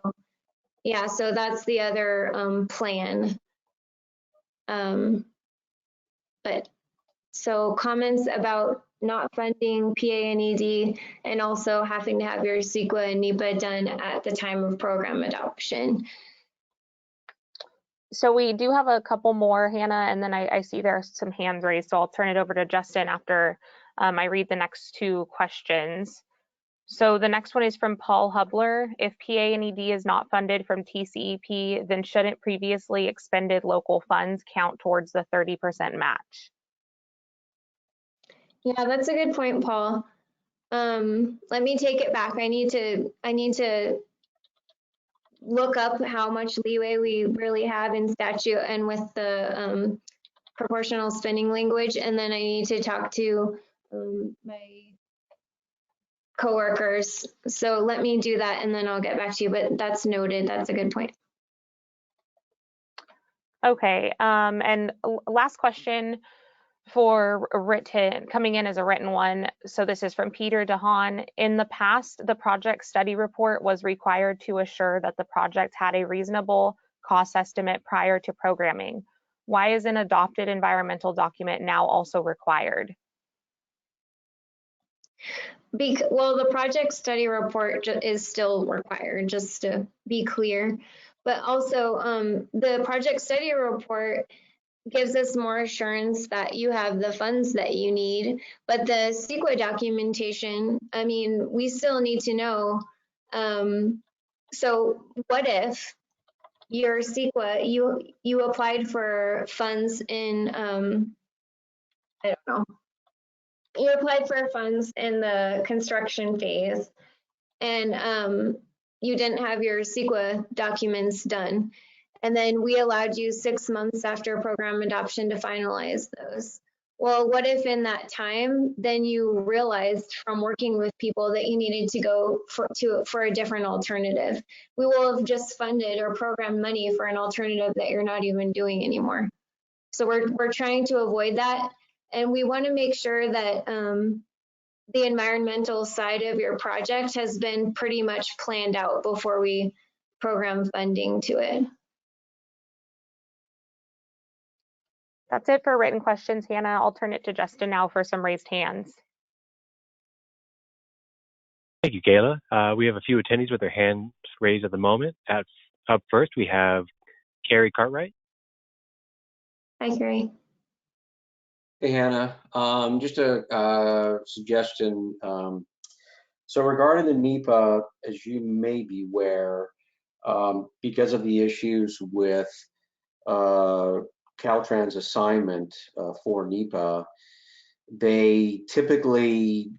yeah, so that's the other plan. But so comments about not funding PA and ED and also having to have your CEQA and NEPA done at the time of program adoption. So we do have a couple more, Hannah, and then I see there are some hands raised, so I'll turn it over to Justin after I read the next two questions. So the next one is from Paul Hubler. If PA and ED is not funded from TCEP, then shouldn't previously expended local funds count towards the 30% match? Yeah, that's a good point, Paul. Let me take it back. I need to look up how much leeway we really have in statute and with the proportional spending language, and then I need to talk to my coworkers. So let me do that and then I'll get back to you, but that's noted. That's a good point. Okay, and last question for written, coming in as a written one. So this is from Peter DeHaan. In the past, the project study report was required to assure that the project had a reasonable cost estimate prior to programming. Why is an adopted environmental document now also required? Well, the project study report is still required, just to be clear. But also, the project study report gives us more assurance that you have the funds that you need. But the CEQA documentation, I mean, we still need to know. So what if your CEQA, you applied for funds in, I don't know, you applied for funds in the construction phase and you didn't have your CEQA documents done. And then we allowed you 6 months after program adoption to finalize those. Well, what if in that time, then you realized from working with people that you needed to go for a different alternative? We will have just funded or programmed money for an alternative that you're not even doing anymore. So we're trying to avoid that. And we want to make sure that the environmental side of your project has been pretty much planned out before we program funding to it. That's it for written questions, Hannah. I'll turn it to Justin now for some raised hands. Thank you, Kayla. We have a few attendees with their hands raised at the moment. Up first, we have Carrie Cartwright. Hi, Carrie. Hey, Hannah. Just a suggestion. So regarding the NEPA, as you may be aware, because of the issues with Caltrans assignment for NEPA, they typically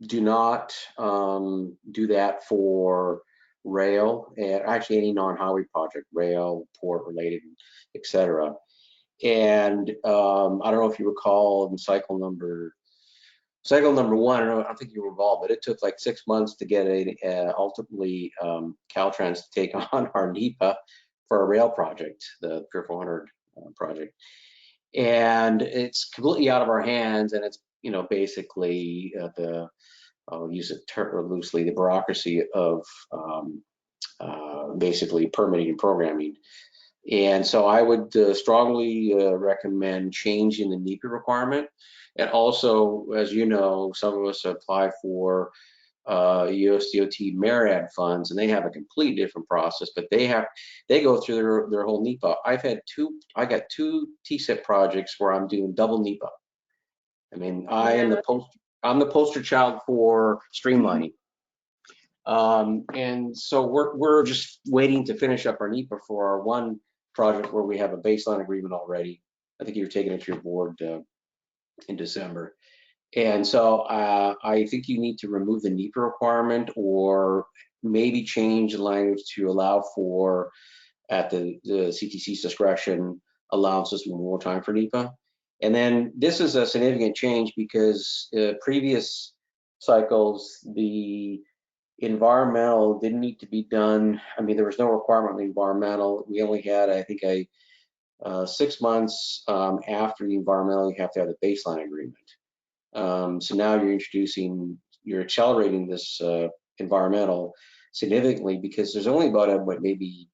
do not do that for rail and actually any non-highway project, rail, port related, etc. And I don't know if you recall in cycle number one, I don't think you were involved, but it took like 6 months to get ultimately Caltrans to take on our NEPA for a rail project, the Pier 400 project. And it's completely out of our hands, and it's, you know, basically I'll use it loosely, the bureaucracy of basically permitting and programming. And so I would strongly recommend changing the NEPA requirement. And also, as you know, some of us apply for USDOT MARAD funds, and they have a completely different process, but they go through their whole NEPA. I got two TSIP projects where I'm doing double NEPA. I mean, I'm the poster child for streamlining. And so we're just waiting to finish up our NEPA for our one project where we have a baseline agreement already. I think you're taking it to your board in December. And so I think you need to remove the NEPA requirement or maybe change the language to allow for, at the CTC's discretion, allowances for more time for NEPA. And then this is a significant change because previous cycles, the environmental didn't need to be done. I mean, there was no requirement on the environmental. We only had, I think, 6 months after the environmental, you have to have the baseline agreement. So now you're accelerating this environmental significantly because there's only about maybe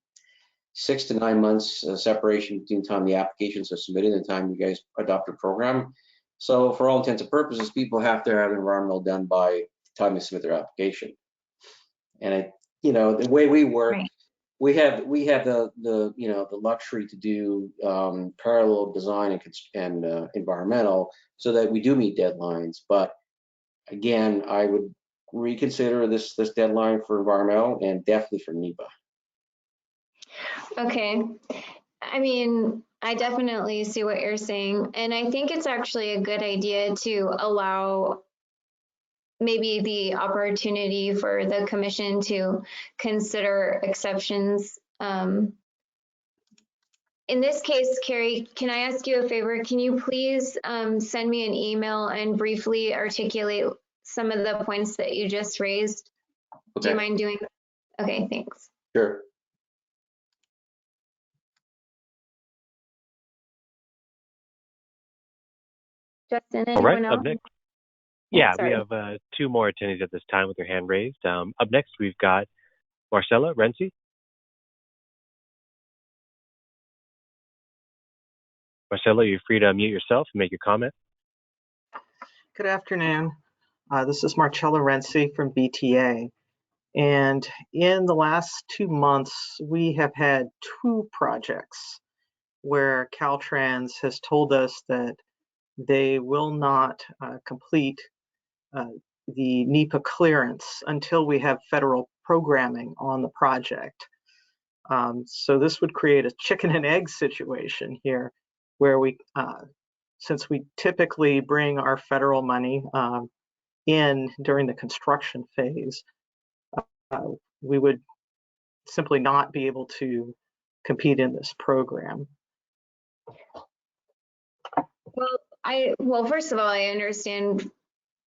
6 to 9 months separation between the time the applications are submitted and the time you guys adopt your program. So for all intents and purposes, people have to have environmental done by the time they submit their application. And the way we work, Right. we have the luxury to do parallel design and environmental so that we do meet deadlines. But again, I would reconsider this deadline for environmental and definitely for NEPA. Okay. I mean, I definitely see what you're saying. And I think it's actually a good idea to allow maybe the opportunity for the commission to consider exceptions. In this case, Carrie, can I ask you a favor? Can you please send me an email and briefly articulate some of the points that you just raised? Okay. Do you mind doing that? Okay, thanks. Sure. Justin, All right, anyone up else? next. Yeah, we Sorry. have 2 more attendees at this time with their hand raised. Up next, we've got Marcella Renzi. Marcella, you're free to unmute yourself and make your comment. Good afternoon. This is Marcella Renzi from BTA. And in the last 2 months, we have had 2 projects where Caltrans has told us that they will not complete the NEPA clearance until we have federal programming on the project. So this would create a chicken and egg situation here where since we typically bring our federal money in during the construction phase, we would simply not be able to compete in this program. Well, first of all, I understand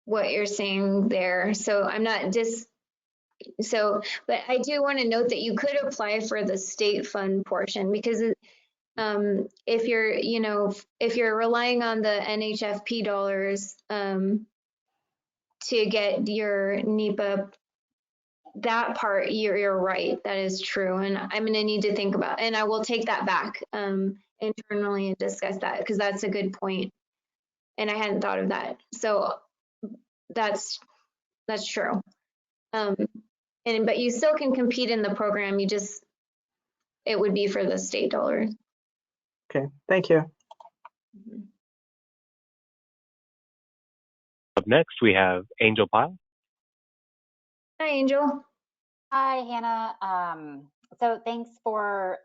what you're saying there. So I'm not but I do want to note that you could apply for the state fund portion because if you're relying on the NHFP dollars to get your NEPA, that part, you're right. That is true. And I'm going to need to think about, and I will take that back internally and discuss that because that's a good point. And I hadn't thought of that. So that's true. But you still can compete in the program. It would be for the state dollars. Okay, thank you. Up next, we have Angel Pyle. Hi, Angel. Hi, Hannah. So thanks for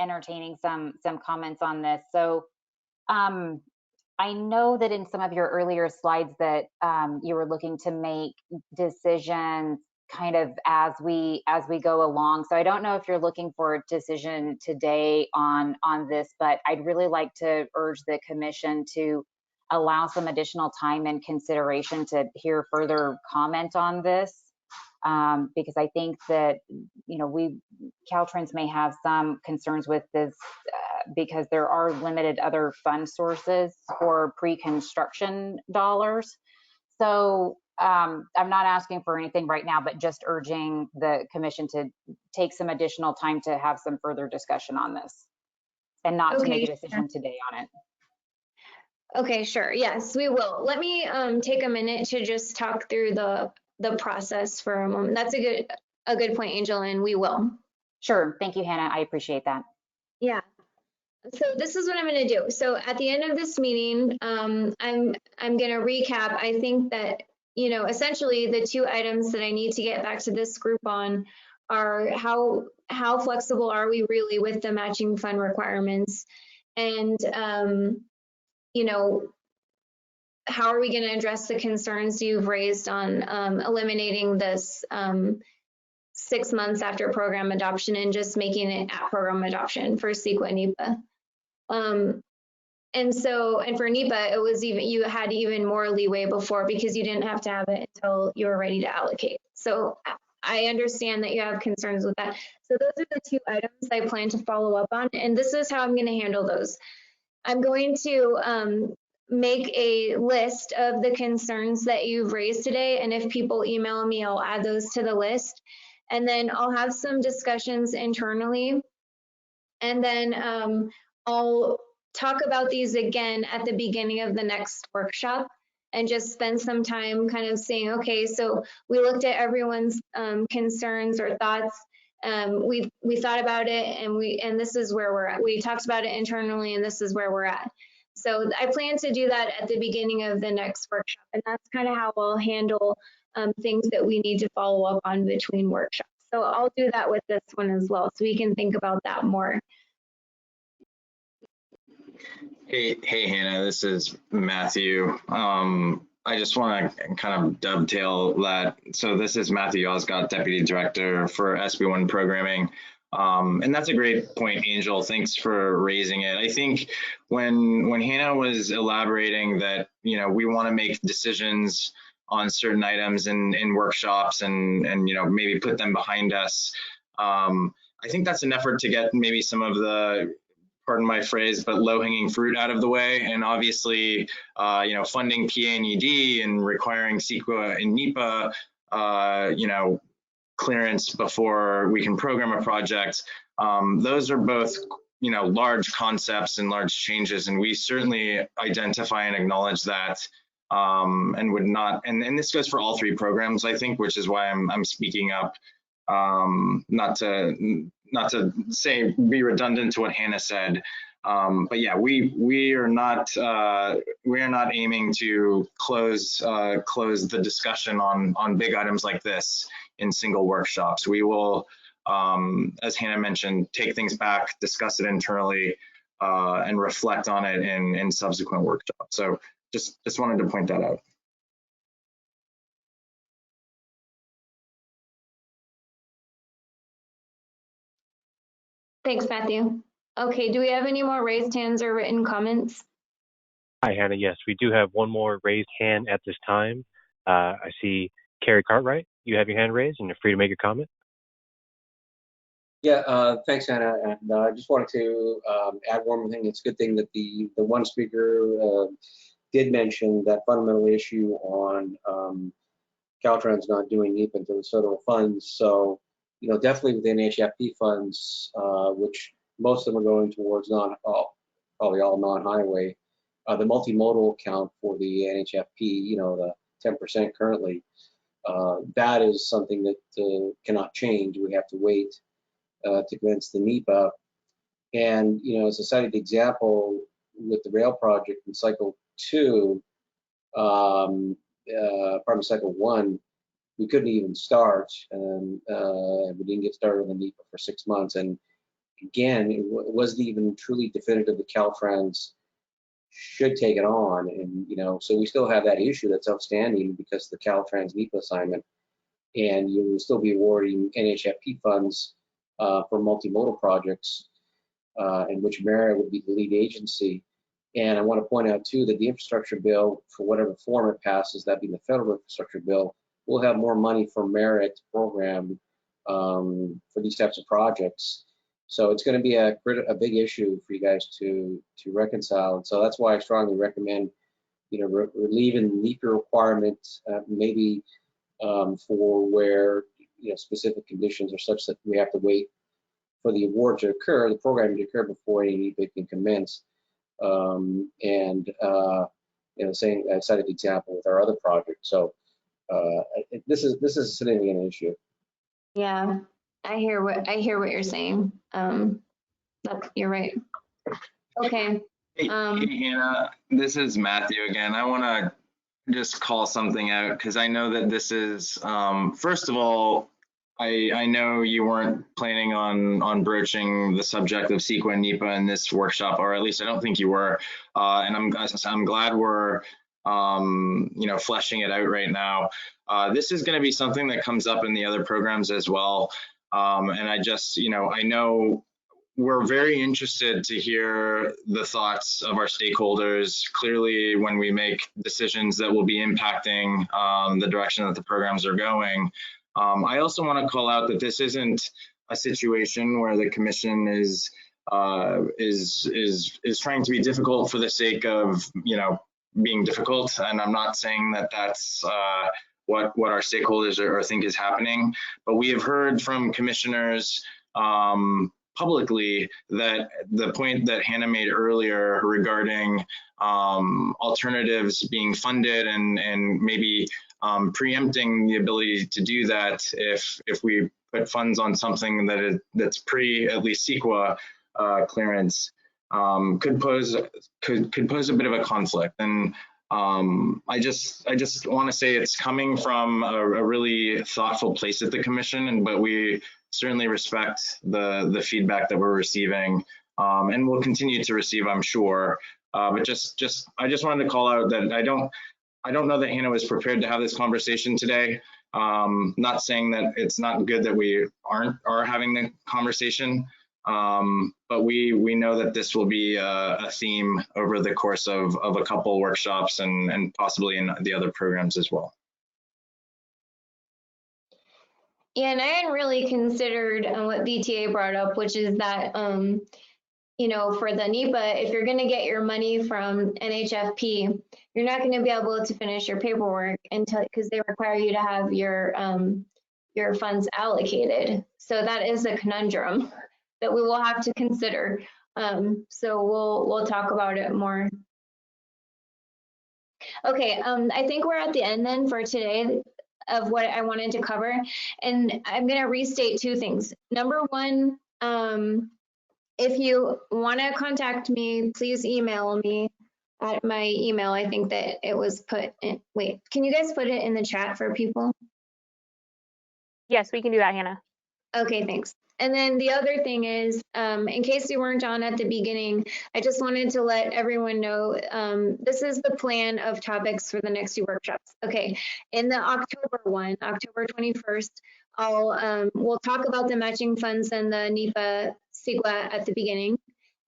entertaining some comments on this. So I know that in some of your earlier slides that you were looking to make decisions kind of as we go along. So I don't know if you're looking for a decision today on this, but I'd really like to urge the commission to allow some additional time and consideration to hear further comment on this. Because I think that, Caltrans may have some concerns with this because there are limited other fund sources for pre-construction dollars. So I'm not asking for anything right now, but just urging the commission to take some additional time to have some further discussion on this and not to make a decision today on it. Okay, sure. Yes, we will. Let me take a minute to just talk through the process for a moment. That's a good point, Angel, and we will. Sure. Thank you, Hannah. I appreciate that. Yeah. So this is what I'm going to do. So at the end of this meeting, I'm going to recap. I think that essentially the two items that I need to get back to this group on are how flexible are we really with the matching fund requirements, and how are we going to address the concerns you've raised on eliminating this 6 months after program adoption and just making it at program adoption for CEQA NEPA. And for NEPA, it was you had even more leeway before because you didn't have to have it until you were ready to allocate. So I understand that you have concerns with that. So those are the two items I plan to follow up on, and this is how I'm going to handle those. I'm going to make a list of the concerns that you've raised today, and if people email me, I'll add those to the list. And then I'll have some discussions internally, and then I'll talk about these again at the beginning of the next workshop and just spend some time kind of saying, okay, so we looked at everyone's concerns or thoughts. We thought about it, and this is where we're at. We talked about it internally, and this is where we're at. So I plan to do that at the beginning of the next workshop, and that's kind of how we'll handle things that we need to follow up on between workshops. So I'll do that with this one as well, so we can think about that more. Hey, Hannah, this is Matthew. I just want to kind of dovetail that. So this is Matthew Osgott, Deputy Director for SB1 Programming. And that's a great point, Angel. Thanks for raising it. I think when Hannah was elaborating that, we want to make decisions on certain items in workshops and maybe put them behind us. I think that's an effort to get maybe some of the, pardon my phrase, but low-hanging fruit out of the way. And obviously, funding PA&ED and requiring CEQA and NEPA, clearance before we can program a project. Those are both, large concepts and large changes, and we certainly identify and acknowledge that, and would not. And this goes for all three programs, I think, which is why I'm speaking up, not to say be redundant to what Hannah said. But yeah, we are not aiming to close the discussion on big items like this in single workshops. We will, as Hannah mentioned, take things back, discuss it internally, and reflect on it in subsequent workshops. So just wanted to point that out. Thanks, Matthew. Okay, do we have any more raised hands or written comments? Hi, Hannah. Yes, we do have one more raised hand at this time. I see Carrie Cartwright. You have your hand raised, and you're free to make a comment. Yeah, thanks, Hannah. And I just wanted to add one more thing. It's a good thing that the one speaker did mention that fundamental issue on Caltrans not doing NEPA into the federal funds. So, definitely with the NHFP funds, which most of them are going towards probably all non-highway, the multimodal account for the NHFP, the 10% currently, that is something that cannot change. We have to wait to commence the NEPA. And, as a cited example with the rail project in cycle 2, pardon me, cycle 1, we couldn't even start, and we didn't get started on the NEPA for 6 months. And again, it wasn't even truly definitive that Caltrans should take it on. And, so we still have that issue that's outstanding because the Caltrans NEPA assignment, and you will still be awarding NHFP funds for multimodal projects, in which Merit would be the lead agency. And I want to point out too that the infrastructure bill, for whatever form it passes, that being the federal infrastructure bill, will have more money for Merit program for these types of projects. So it's going to be a big issue for you guys to reconcile. And so that's why I strongly recommend, relieving the NEPA requirement, maybe for where specific conditions are such that we have to wait for the award to occur, the program to occur before any NEPA can commence. Saying I cited the example with our other project. So this is a significant issue. Yeah, I hear what you're saying. You're right. Okay. Hey, Hannah, this is Matthew again. I want to just call something out because I know that this is, first of all, I know you weren't planning on broaching the subject of CEQA and NEPA in this workshop, or at least I don't think you were. And I'm glad we're fleshing it out right now. This is going to be something that comes up in the other programs as well. And I just, I know we're very interested to hear the thoughts of our stakeholders. Clearly, when we make decisions that will be impacting the direction that the programs are going. I also want to call out that this isn't a situation where the commission is trying to be difficult for the sake of being difficult, and I'm not saying that that's what our stakeholders are think is happening, but we have heard from commissioners publicly that the point that Hannah made earlier regarding alternatives being funded and maybe preempting the ability to do that if we put funds on something that's pre at least CEQA clearance could pose a bit of a conflict. And I just want to say it's coming from a really thoughtful place at the commission, but we certainly respect the feedback that we're receiving and will continue to receive, I'm sure. But I just wanted to call out that I don't know that Hannah was prepared to have this conversation today. Not saying that it's not good that we are having the conversation, but we know that this will be a theme over the course of a couple workshops and possibly in the other programs as well. Yeah, and I hadn't really considered what BTA brought up, which is that, for the NEPA, if you're going to get your money from NHFP, you're not going to be able to finish your paperwork until, because they require you to have your funds allocated. So that is a conundrum that we will have to consider. So we'll talk about it more. Okay, I think we're at the end then for today of what I wanted to cover. And I'm going to restate two things. Number one, if you want to contact me, please email me at my email. I think that it was put in, wait, can you guys put it in the chat for people? Yes, we can do that, Hannah. Okay, thanks. And then the other thing is, in case you weren't on at the beginning, I just wanted to let everyone know, this is the plan of topics for the next two workshops. Okay, in the October one, October 21st, we'll talk about the matching funds and the NEPA CEQA at the beginning.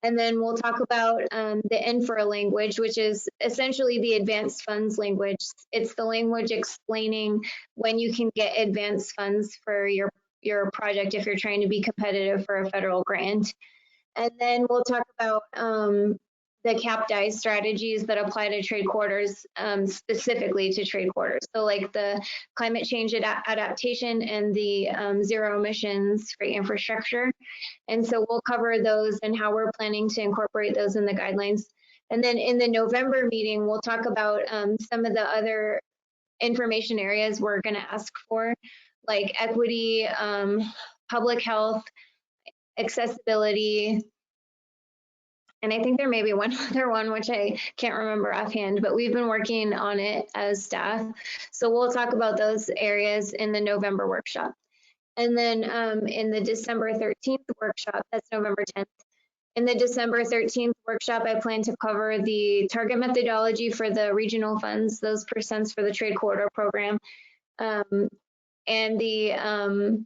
And then we'll talk about the INFRA language, which is essentially the advanced funds language. It's the language explaining when you can get advanced funds for your project if you're trying to be competitive for a federal grant. And then we'll talk about the CAPDI strategies that apply to trade quarters, specifically to trade quarters. So like the climate change adaptation and the zero emissions for infrastructure. And so we'll cover those and how we're planning to incorporate those in the guidelines. And then in the November meeting, we'll talk about some of the other information areas we're going to ask for, like equity, public health, accessibility, and I think there may be one other one, which I can't remember offhand, but we've been working on it as staff. So we'll talk about those areas in the November workshop. And then in the December 13th workshop, that's November 10th. In the December 13th workshop, I plan to cover the target methodology for the regional funds, those percents for the trade corridor program, and the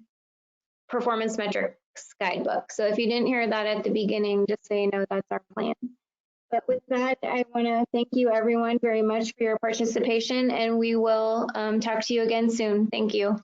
performance metrics guidebook. So if you didn't hear that at the beginning, just so you know, that's our plan. But with that, I want to thank you everyone very much for your participation, and we will talk to you again soon. Thank you.